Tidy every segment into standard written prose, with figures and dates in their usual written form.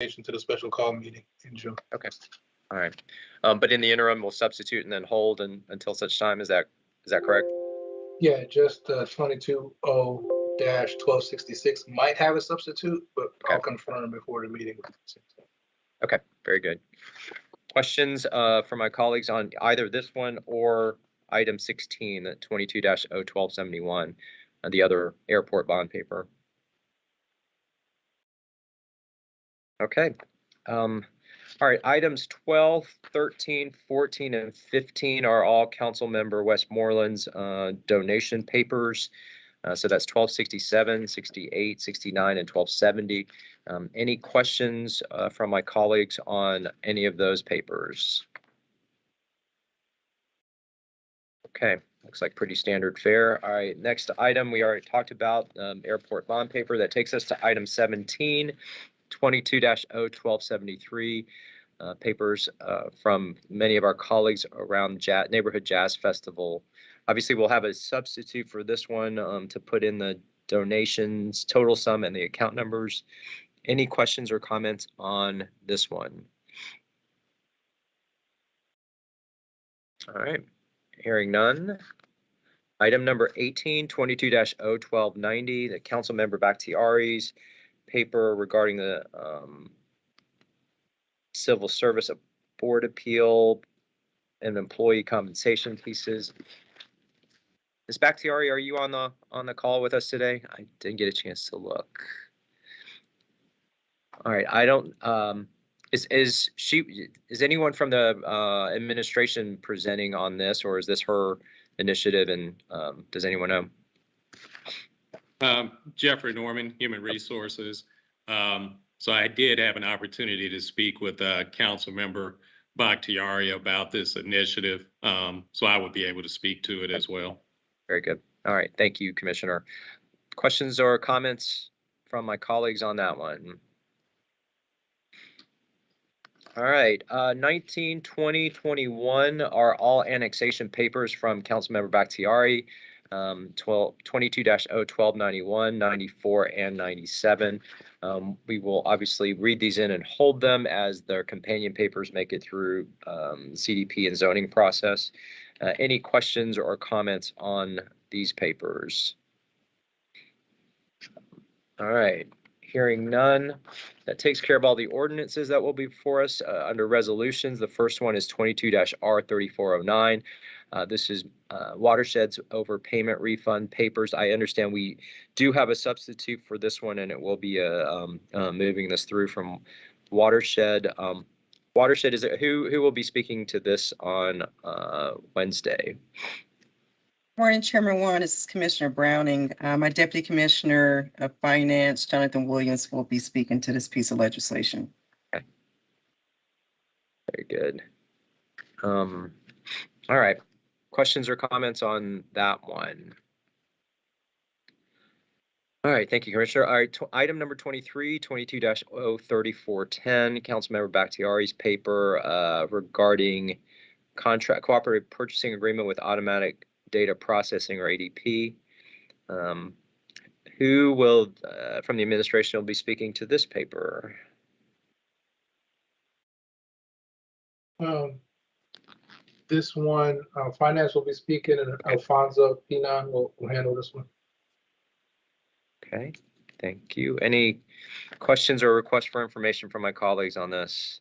to the special call meeting in June. Okay. All right. But in the interim, we'll substitute and then hold until such time. Is that correct? Yeah, just 220-1266 might have a substitute, but Okay. I'll confirm before the meeting. Okay, very good. Questions from my colleagues on either this one or item 16, 22-01271, the other airport bond paper? Okay. All right, items 12, 13, 14, and 15 are all Councilmember Westmoreland's donation papers. So that's 1267, 68, 69, and 1270. Any questions from my colleagues on any of those papers? Okay, looks like pretty standard fare. All right, next item we already talked about, airport bond paper. That takes us to item 17, 22-01273. Papers from many of our colleagues around Neighborhood Jazz Festival. Obviously, we'll have a substitute for this one to put in the donations, total sum, and the account numbers. Any questions or comments on this one? All right, hearing none. Item number 18, 22-01290, the Councilmember Bakhtiari's paper regarding the Civil Service Board appeal and employee compensation pieces. Ms. Bakhtiari, are you on the call with us today? I didn't get a chance to look. All right, I don't. Is anyone from the administration presenting on this, or is this her initiative? And does anyone know? Jeffrey Norman, Human Resources. So I did have an opportunity to speak with Councilmember Bakhtiari about this initiative. So I would be able to speak to it as well. Very good. All right. Thank you, Commissioner. Questions or comments from my colleagues on that one? All right. 19, 20, 21 are all annexation papers from Councilmember Bakhtiari. 22-01291, 94, and 97. We will obviously read these in and hold them as their companion papers make it through CDP and zoning process. Any questions or comments on these papers? All right. Hearing none, that takes care of all the ordinances that will be before us under resolutions. The first one is 22-R3409. This is watersheds overpayment refund papers. I understand we do have a substitute for this one, and it will be moving this through from watershed. Watershed, is it who will be speaking to this on Wednesday? Morning, Chairman Warren. This is Commissioner Browning. My Deputy Commissioner of Finance, Jonathan Williams, will be speaking to this piece of legislation. Okay. Very good. All right. Questions or comments on that one? All right, thank you, Commissioner. All right, item number 23, 22-03410, Councilmember Bakhtiari's paper regarding cooperative purchasing agreement with automatic data processing, or ADP. Who will, from the administration, will be speaking to this paper? This one, Finance will be speaking, and Alfonso Pinon will handle this one. Okay, thank you. Any questions or requests for information from my colleagues on this?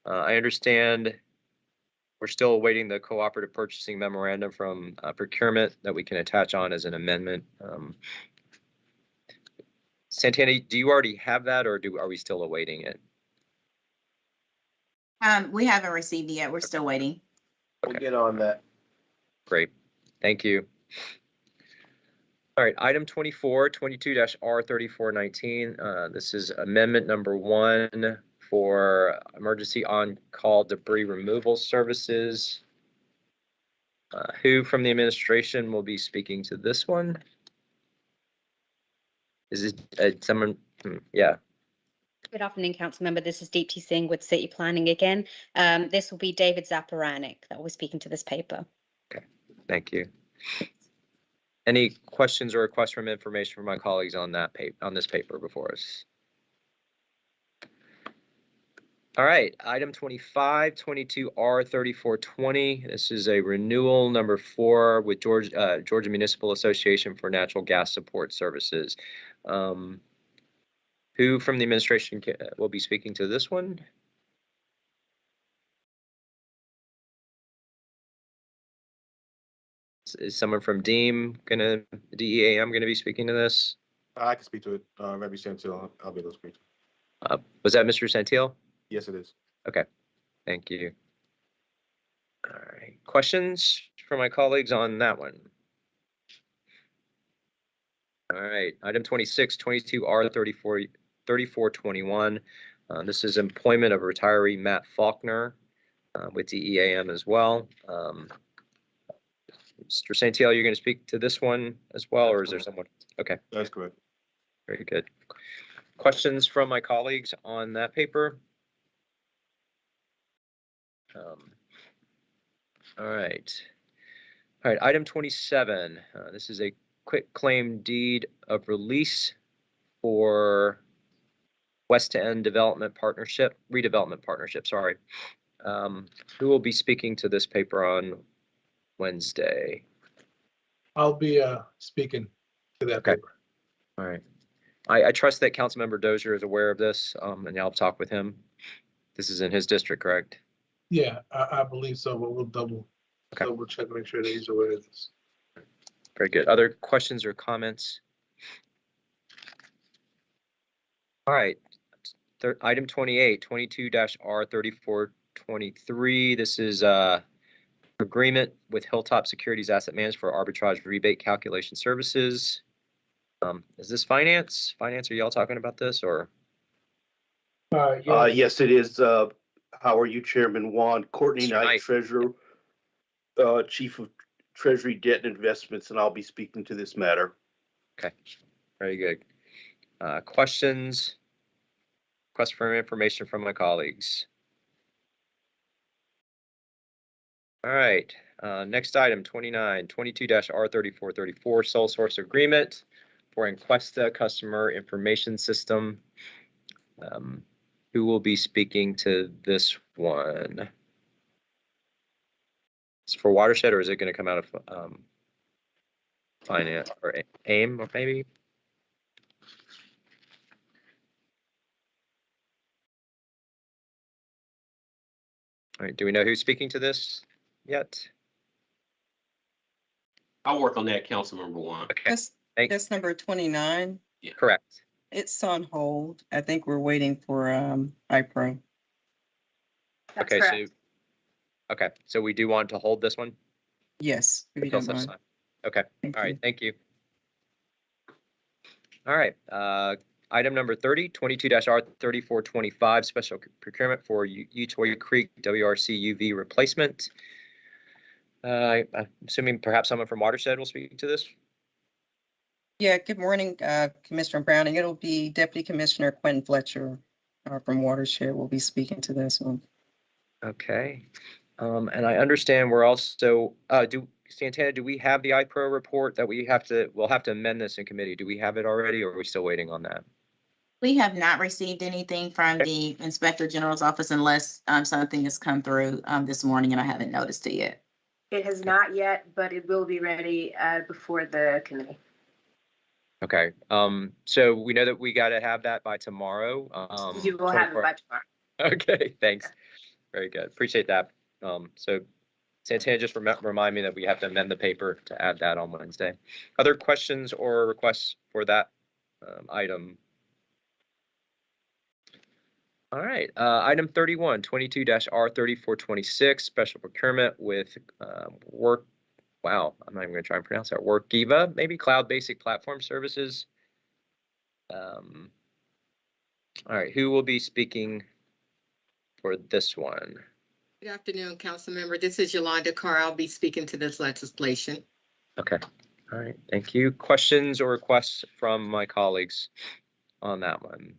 I understand we're still awaiting the cooperative purchasing memorandum from procurement that we can attach on as an amendment. Santana, do you already have that, or are we still awaiting it? We haven't received it yet. We're still waiting. Okay. We'll get on that. Great, thank you. All right, item 24, 22-R3419. This is amendment number 1 for emergency on-call debris removal services. Who from the administration will be speaking to this one? Is it someone? Yeah. Good afternoon, Council Member. This is Deepti Singh with City Planning again. This will be David Zaparanik that will be speaking to this paper. Okay, thank you. Any questions or requests from information from my colleagues on that on this paper before us? All right, item 25, 22R3420. This is a renewal number 4 with Georgia Municipal Association for Natural Gas Support Services. Who from the administration will be speaking to this one? Is someone from DEAM DEAM gonna be speaking to this? I can speak to it. Reverend Santil, I'll be able to speak to it. Was that Mr. Santil? Yes, it is. Okay, thank you. All right, questions from my colleagues on that one? All right, item 26, 22R3421. This is employment of retiree Matt Faulkner with DEAM as well. Mr. Santiago, you're going to speak to this one as well, or is there someone? Okay, That's correct. very good. Questions from my colleagues on that paper? All right. All right, item 27. This is a quick claim deed of release for West End Development Partnership, Redevelopment Partnership, sorry. Who will be speaking to this paper on Wednesday? I'll be speaking to that Okay. paper. All right. I trust that Councilmember Dozier is aware of this, and I'll talk with him. This is in his district, correct? Yeah, I believe so, but we'll double check, make sure that he's aware of this. Very good. Other questions or comments? All right. Item 28, 22-R3423. This is agreement with Hilltop Securities Asset Management for arbitrage rebate calculation services. Is this finance? Finance, are y'all talking about this or? Yeah, Yes, it is. How are you, Chairman Juan? Courtney Knight, Knight. Treasurer, Chief of Treasury Debt and Investments, and I'll be speaking to this matter. Okay, very good. Questions? Request for information from my colleagues. All right, next item, 29, 22-R3434, sole source agreement for Inquesta Customer Information System. Who will be speaking to this one? It's for watershed, or is it going to come out of finance or AIM, or maybe? All right, do we know who's speaking to this yet? I'll work on that, Councilmember Juan. Okay, That's number 29. correct. It's on hold. I think we're waiting for iPro. That's Okay, correct. so we do want to hold this one? Yes, if you Until don't such mind. time. Okay, Thank all right, you. thank you. All right, item number 30, 22-R3425, special procurement for Utoya Creek WRC UV replacement. I'm assuming perhaps someone from Watershed will speak to this. Yeah, good morning, Commissioner Browning. It'll be Deputy Commissioner Quentin Fletcher from Watershed will be speaking to this one. Okay, and I understand we're also, Santana, do we have the iPro report that we'll have to amend this in committee? Do we have it already, or are we still waiting on that? We have not received anything from the Inspector General's office unless something has come through this morning and I haven't noticed it yet. It has not yet, but it will be ready before the committee. Okay, so we know that we got to have that by tomorrow. You will have it by tomorrow. Okay, thanks. Very good. Appreciate that. So Santana, just remind me that we have to amend the paper to add that on Wednesday. Other questions or requests for that item? All right, item 31, 22-R3426, special procurement with work. Wow, I'm not even going to try and pronounce that. Workiva, maybe cloud basic platform services. All right, who will be speaking for this one? Good afternoon, council member. This is Yolanda Carr. I'll be speaking to this legislation. Okay, all right, thank you. Questions or requests from my colleagues on that one?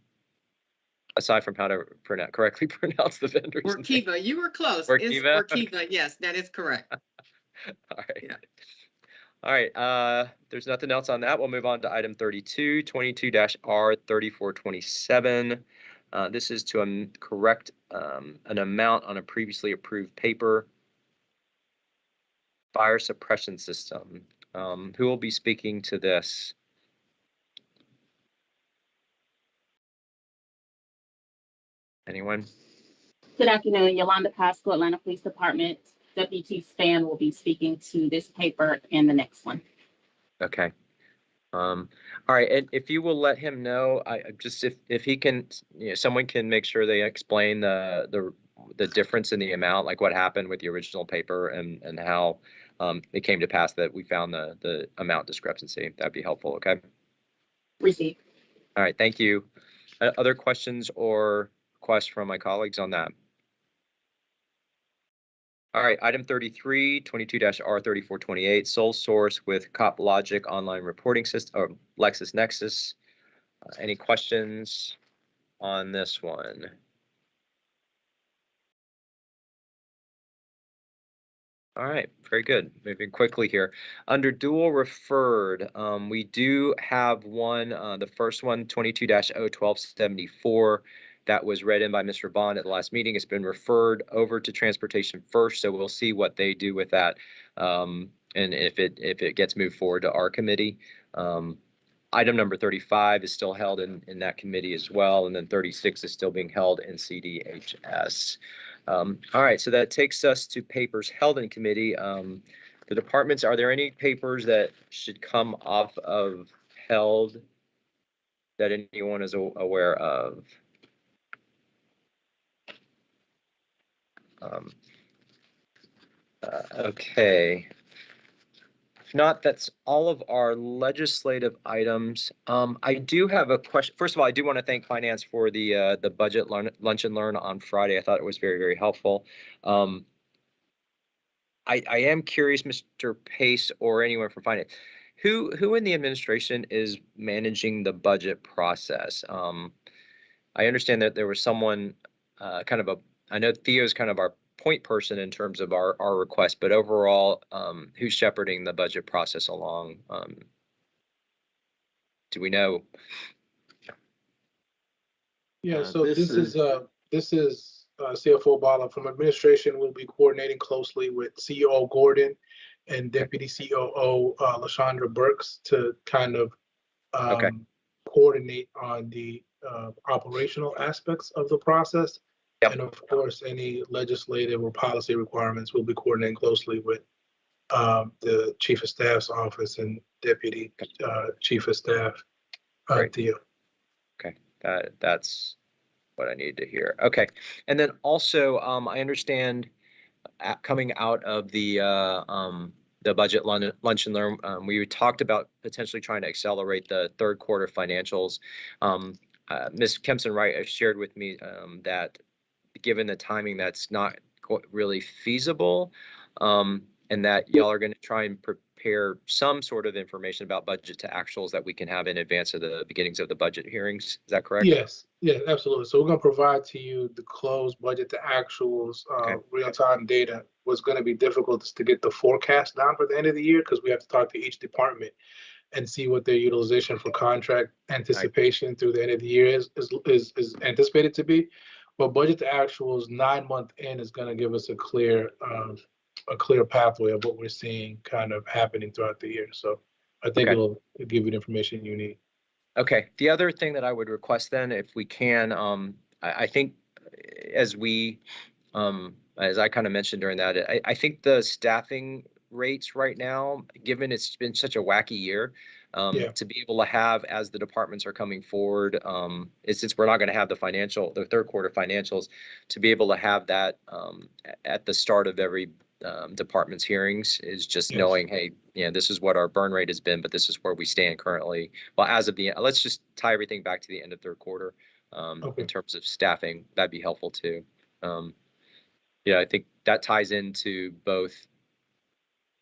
Aside from how to correctly pronounce the vendor's name. Workiva, you were close. Workiva? It's Workiva, yes, that is correct. All right. Yeah. All right, there's nothing else on that. We'll move on to item 32, 22-R3427. This is to correct an amount on a previously approved paper. Fire suppression system. Who will be speaking to this? Anyone? Good afternoon, Yolanda Pasco, Atlanta Police Department. Deputy Span will be speaking to this paper and the next one. Okay. All right, and if you will let him know, I just if he can, someone can make sure they explain the difference in the amount, like what happened with the original paper and how it came to pass that we found the amount discrepancy. That'd be helpful. Okay. Received. All right, thank you. Other questions or requests from my colleagues on that? All right, item 33, 22-R3428, sole source with CopLogic online reporting system, or LexisNexis. Any questions on this one? All right, very good. Moving quickly here. Under dual referred, we do have one, the first one, 22-01274. That was read in by Mr. Bond at the last meeting. It's been referred over to Transportation First, so we'll see what they do with that, and if it gets moved forward to our committee. Item number 35 is still held in that committee as well, and then 36 is still being held in CDHS. All right, so that takes us to papers held in committee. The departments, are there any papers that should come off of held that anyone is aware of? Okay. If not, that's all of our legislative items. I do have a question. First of all, I do want to thank Finance for the budget lunch and learn on Friday. I thought it was very, very helpful. I am curious, Mr. Pace or anyone from Finance, who in the administration is managing the budget process? I understand that there was someone I know Theo's kind of our point person in terms of our request, but overall, who's shepherding the budget process along? Do we know? Yeah, so this is CFO Obama from administration. Will be coordinating closely with CEO Gordon and Deputy COO LaShondra Burks to kind of coordinate on the operational aspects of the process. Yep. And of course, any legislative or policy requirements will be coordinating closely with the Chief of Staff's office and Deputy Chief of Staff, Theo. Okay, that's what I need to hear. Okay, and then also, I understand coming out of the budget lunch and learn, we talked about potentially trying to accelerate the third quarter financials. Ms. Kempson Wright shared with me that given the timing, that's not really feasible, and that y'all are going to try and prepare some sort of information about budget to actuals that we can have in advance of the beginnings of the budget hearings. Is that correct? Yes, absolutely. So we're going to provide to you the closed budget to actuals, real-time data. What's going to be difficult is to get the forecast down for the end of the year, because we have to talk to each department and see what their utilization for contract anticipation through the end of the year is anticipated to be. But budget to actuals 9 month in is going to give us a clear pathway of what we're seeing kind of happening throughout the year. So I think it'll give you the information you need. Okay. The other thing that I would request then, if we can, I think as I kind of mentioned during that, I think the staffing rates right now, given it's been such a wacky year, to be able to have, as the departments are coming forward, since we're not going to have the third quarter financials, to be able to have that at the start of every department's hearings is just knowing, hey, this is what our burn rate has been, but this is where we stand currently. Well, as of let's just tie everything back to the end of third quarter in terms of staffing. That'd be helpful too. I think that ties into both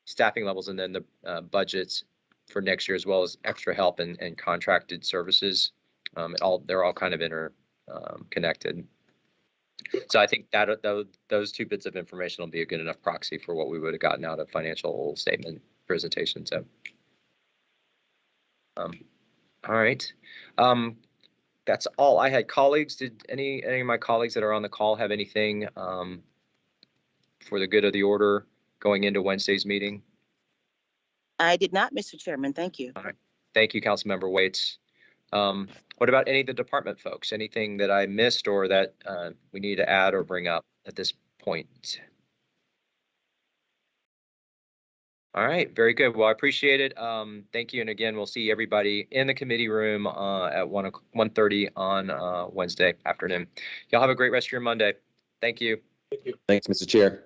staffing levels and then the budgets for next year, as well as extra help and contracted services. They're all kind of interconnected. So I think that those two bits of information will be a good enough proxy for what we would have gotten out of financial statement presentation. So, all right. that's all I had. Colleagues, did any of my colleagues that are on the call have anything for the good of the order going into Wednesday's meeting? I did not, Mr. Chairman. Thank you. All right. Thank you, Councilmember Waits. What about any of the department folks? Anything that I missed or that we need to add or bring up at this point? All right, very good. Well, I appreciate it. Thank you. And again, we'll see everybody in the committee room at 1:30 on Wednesday afternoon. Y'all have a great rest of your Monday. Thank you. Thank you. Thanks, Mr. Chair.